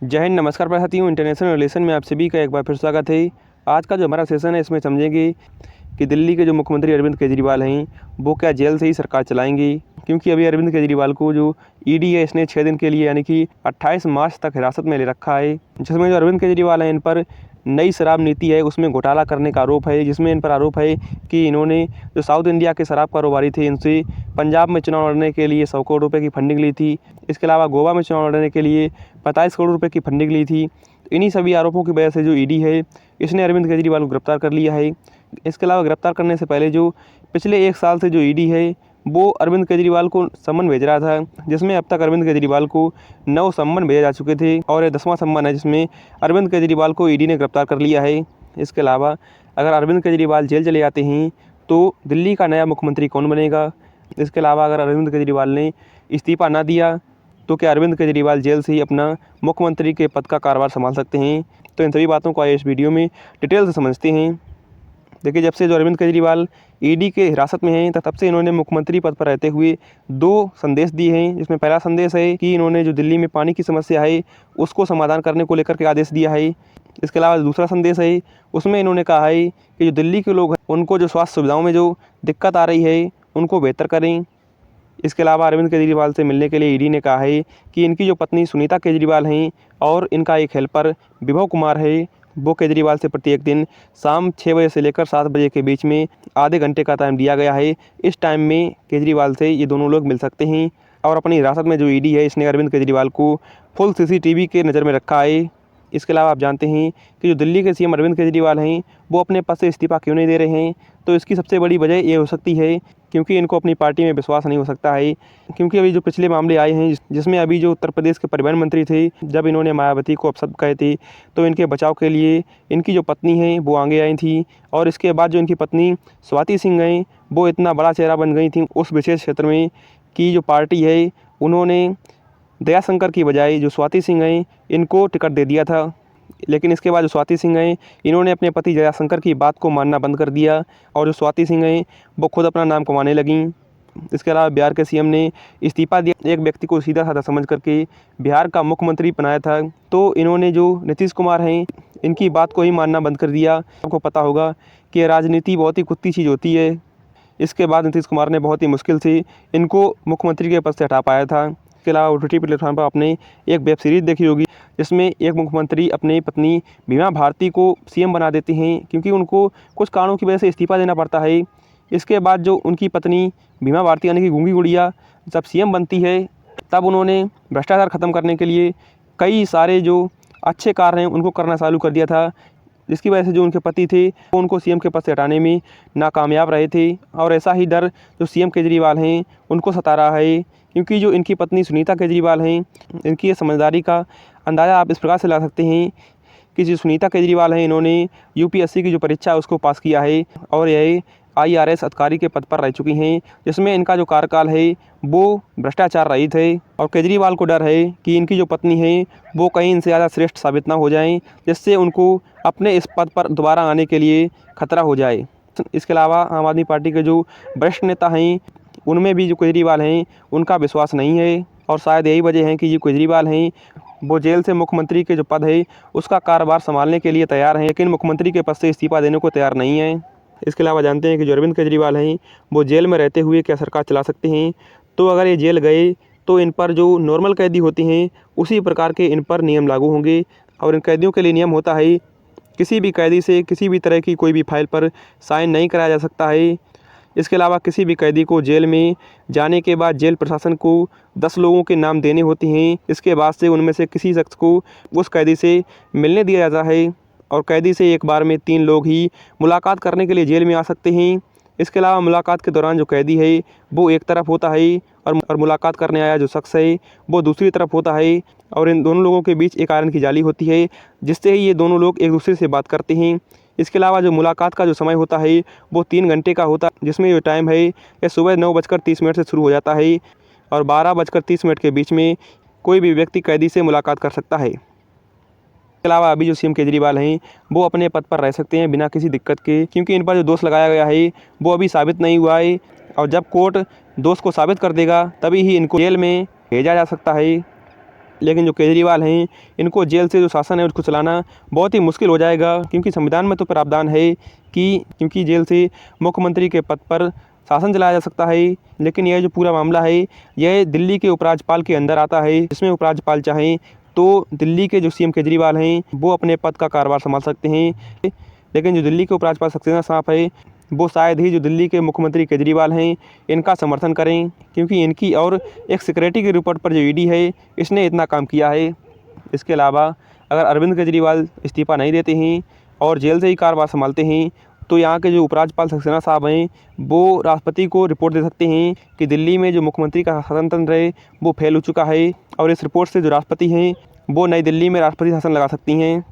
जय हिंद, नमस्कार साथियों। इंटरनेशनल रिलेशन में आप सभी का एक बार फिर स्वागत है। आज का जो हमारा सेशन है इसमें समझेंगे कि दिल्ली के जो मुख्यमंत्री अरविंद केजरीवाल हैं वो क्या जेल से ही सरकार चलाएंगे, क्योंकि अभी अरविंद केजरीवाल को जो ईडी है इसने 6 दिन के लिए यानी कि 28 मार्च तक हिरासत में ले रखा है, जिसमें जो अरविंद केजरीवाल हैं इन पर नई शराब नीति है उसमें घोटाला करने का आरोप है, जिसमें इन पर आरोप है कि इन्होंने जो साउथ इंडिया के शराब कारोबारी थे इनसे पंजाब में चुनाव लड़ने के लिए 100 करोड़ रुपए की फंडिंग ली थी। इसके अलावा गोवा में चुनाव लड़ने के लिए 45 करोड़ रुपए की फंडिंग ली थी। इन्हीं सभी आरोपों की वजह से जो ईडी है इसने अरविंद केजरीवाल को गिरफ्तार कर लिया है। इसके अलावा गिरफ्तार करने से पहले जो पिछले 1 साल से जो ईडी है वो अरविंद केजरीवाल को सम्मन भेज रहा था, जिसमें अब तक अरविंद केजरीवाल को 9 सम्मन भेजे जा चुके थे और ये 10वां सम्मन है जिसमें अरविंद केजरीवाल को ईडी ने गिरफ्तार कर लिया है। इसके अलावा अगर अरविंद केजरीवाल जेल चले जाते हैं तो दिल्ली का नया मुख्यमंत्री कौन बनेगा। इसके अलावा अगर अरविंद केजरीवाल ने इस्तीफ़ा ना दिया तो क्या अरविंद केजरीवाल जेल से ही अपना मुख्यमंत्री के पद का कार्यभार संभाल सकते हैं। तो इन सभी बातों को आइए इस वीडियो में डिटेल से समझते हैं। देखिए, जब से जो अरविंद केजरीवाल ईडी के हिरासत में हैं तब से इन्होंने मुख्यमंत्री पद पर रहते हुए 2 संदेश दिए हैं, जिसमें पहला संदेश है कि इन्होंने जो दिल्ली में पानी की समस्या है उसको समाधान करने को लेकर के आदेश दिया है। इसके अलावा दूसरा संदेश है उसमें इन्होंने कहा है कि जो दिल्ली के लोग हैं उनको जो स्वास्थ्य सुविधाओं में जो दिक्कत आ रही है उनको बेहतर करें। इसके अलावा अरविंद केजरीवाल से मिलने के लिए ईडी ने कहा है कि इनकी जो पत्नी सुनीता केजरीवाल हैं और इनका एक हेल्पर विभव कुमार है वो केजरीवाल से प्रत्येक दिन शाम 6 बजे से लेकर 7 बजे के बीच में आधे घंटे का टाइम दिया गया है। इस टाइम में केजरीवाल से ये दोनों लोग मिल सकते हैं। और अपनी हिरासत में जो ईडी है इसने अरविंद केजरीवाल को फुल सीसीटीवी के नज़र में रखा है। इसके अलावा आप जानते हैं कि जो दिल्ली के सीएम अरविंद केजरीवाल हैं वो अपने पद से इस्तीफ़ा क्यों नहीं दे रहे हैं। तो इसकी सबसे बड़ी वजह ये हो सकती है क्योंकि इनको अपनी पार्टी में विश्वास नहीं हो सकता है, क्योंकि अभी जो पिछले मामले आए हैं जिसमें अभी जो उत्तर प्रदेश के परिवहन मंत्री थे जब इन्होंने मायावती को अपशब्द कहे थे तो इनके बचाव के लिए इनकी जो पत्नी है वो आगे आई थी। और इसके बाद जो इनकी पत्नी स्वाति सिंह हैं वो इतना बड़ा चेहरा बन गई थी उस विशेष क्षेत्र में कि जो पार्टी है उन्होंने दयाशंकर की बजाय जो स्वाति सिंह हैं इनको टिकट दे दिया था। लेकिन इसके बाद जो स्वाति सिंह हैं इन्होंने अपने पति दयाशंकर की बात को मानना बंद कर दिया और जो स्वाति सिंह हैं वो खुद अपना नाम कमाने लगीं। इसके अलावा बिहार के सीएम ने इस्तीफ़ा दिया, एक व्यक्ति को सीधा साधा समझ करके बिहार का मुख्यमंत्री बनाया था। तो इन्होंने जो नीतीश कुमार हैं इनकी बात को ही मानना बंद कर दिया। आपको पता होगा कि राजनीति बहुत ही कुत्ती चीज़ होती है। इसके बाद नीतीश कुमार ने बहुत ही मुश्किल से इनको मुख्यमंत्री के पद से हटा पाया था। इसके अलावा OTT प्लेटफॉर्म पर आपने एक वेब सीरीज़ देखी होगी जिसमें एक मुख्यमंत्री अपनी पत्नी बीमा भारती को सीएम बना देते हैं क्योंकि उनको कुछ कारणों की वजह से इस्तीफ़ा देना पड़ता है। इसके बाद जो उनकी पत्नी बीमा भारती यानी कि गूंगी गुड़िया जब सीएम बनती है तब उन्होंने भ्रष्टाचार ख़त्म करने के लिए कई सारे जो अच्छे कार्य हैं उनको करना चालू कर दिया था, जिसकी वजह से जो उनके पति थे वो उनको सीएम के पद से हटाने में नाकामयाब रहे थे। और ऐसा ही डर जो सीएम केजरीवाल हैं उनको सता रहा है, क्योंकि जो इनकी पत्नी सुनीता केजरीवाल हैं इनकी ये समझदारी का अंदाज़ा आप इस प्रकार से ला सकते हैं कि जो सुनीता केजरीवाल हैं इन्होंने UPSC की जो परीक्षा है उसको पास किया है और यह IRS अधिकारी के पद पर रह चुकी हैं, जिसमें इनका जो कार्यकाल है वो भ्रष्टाचार रहित है। और केजरीवाल को डर है कि इनकी जो पत्नी है वो कहीं इनसे ज़्यादा श्रेष्ठ साबित ना हो जाएं, जिससे उनको अपने इस पद पर दोबारा आने के लिए खतरा हो जाए। इसके अलावा आम आदमी पार्टी के जो वरिष्ठ नेता हैं उनमें भी जो केजरीवाल हैं उनका विश्वास नहीं है और शायद यही वजह है कि जो केजरीवाल हैं वो जेल से मुख्यमंत्री के जो पद है उसका कारोबार संभालने के लिए तैयार हैं, लेकिन मुख्यमंत्री के पद से इस्तीफ़ा देने को तैयार नहीं है। इसके अलावा जानते हैं कि जो अरविंद केजरीवाल हैं वो जेल में रहते हुए क्या सरकार चला सकते हैं। तो अगर ये जेल गए तो इन पर जो नॉर्मल कैदी होती हैं उसी प्रकार के इन पर नियम लागू होंगे। और इन कैदियों के लिए नियम होता है किसी भी कैदी से किसी भी तरह की कोई भी फाइल पर साइन नहीं कराया जा सकता है। इसके अलावा किसी भी कैदी को जेल में जाने के बाद जेल प्रशासन को 10 लोगों के नाम देने होते हैं। इसके बाद से उनमें से किसी शख्स को उस कैदी से मिलने दिया जाता है और कैदी से एक बार में 3 लोग ही मुलाकात करने के लिए जेल में आ सकते हैं। इसके अलावा मुलाकात के दौरान जो कैदी है वो एक तरफ होता है और मुलाकात करने आया जो शख्स है वो दूसरी तरफ होता है और इन दोनों लोगों के बीच एक आयरन की जाली होती है, जिससे ही ये दोनों लोग एक दूसरे से बात करते हैं। इसके अलावा जो मुलाकात का जो समय होता है वो 3 घंटे का होता है, जिसमें जो टाइम है यह सुबह 9:30 से शुरू हो जाता है और 12:30 के बीच में कोई भी व्यक्ति कैदी से मुलाकात कर सकता है। इसके अलावा अभी जो सीएम केजरीवाल हैं वो अपने पद पर रह सकते हैं बिना किसी दिक्कत के, क्योंकि इन पर जो दोष लगाया गया है वो अभी साबित नहीं हुआ है और जब कोर्ट दोष को साबित कर देगा तभी ही इनको जेल में भेजा जा सकता है। लेकिन जो केजरीवाल हैं इनको जेल से जो शासन है उसको चलाना बहुत ही मुश्किल हो जाएगा, क्योंकि संविधान में तो प्रावधान है कि क्योंकि जेल से मुख्यमंत्री के पद पर शासन चलाया जा सकता है। लेकिन यह जो पूरा मामला है यह दिल्ली के उपराज्यपाल के अंदर आता है, जिसमें उपराज्यपाल चाहें तो दिल्ली के जो सीएम केजरीवाल हैं वो अपने पद का कार्यभार संभाल सकते हैं। लेकिन जो दिल्ली के उपराज्यपाल सक्सेना साहब है वो शायद ही जो दिल्ली के मुख्यमंत्री केजरीवाल हैं इनका समर्थन करें, क्योंकि इनकी और एक सिक्योरिटी की रिपोर्ट पर जो ईडी है इसने इतना काम किया है। इसके अलावा अगर अरविंद केजरीवाल इस्तीफ़ा नहीं देते हैं और जेल से ही कार्यभार संभालते हैं तो यहाँ के जो उपराज्यपाल सक्सेना साहब हैं वो राष्ट्रपति को रिपोर्ट दे सकते हैं कि दिल्ली में जो मुख्यमंत्री का शासन तंत्र है वो फैल चुका है, और इस रिपोर्ट से जो राष्ट्रपति हैं वो नई दिल्ली में राष्ट्रपति शासन लगा सकती हैं।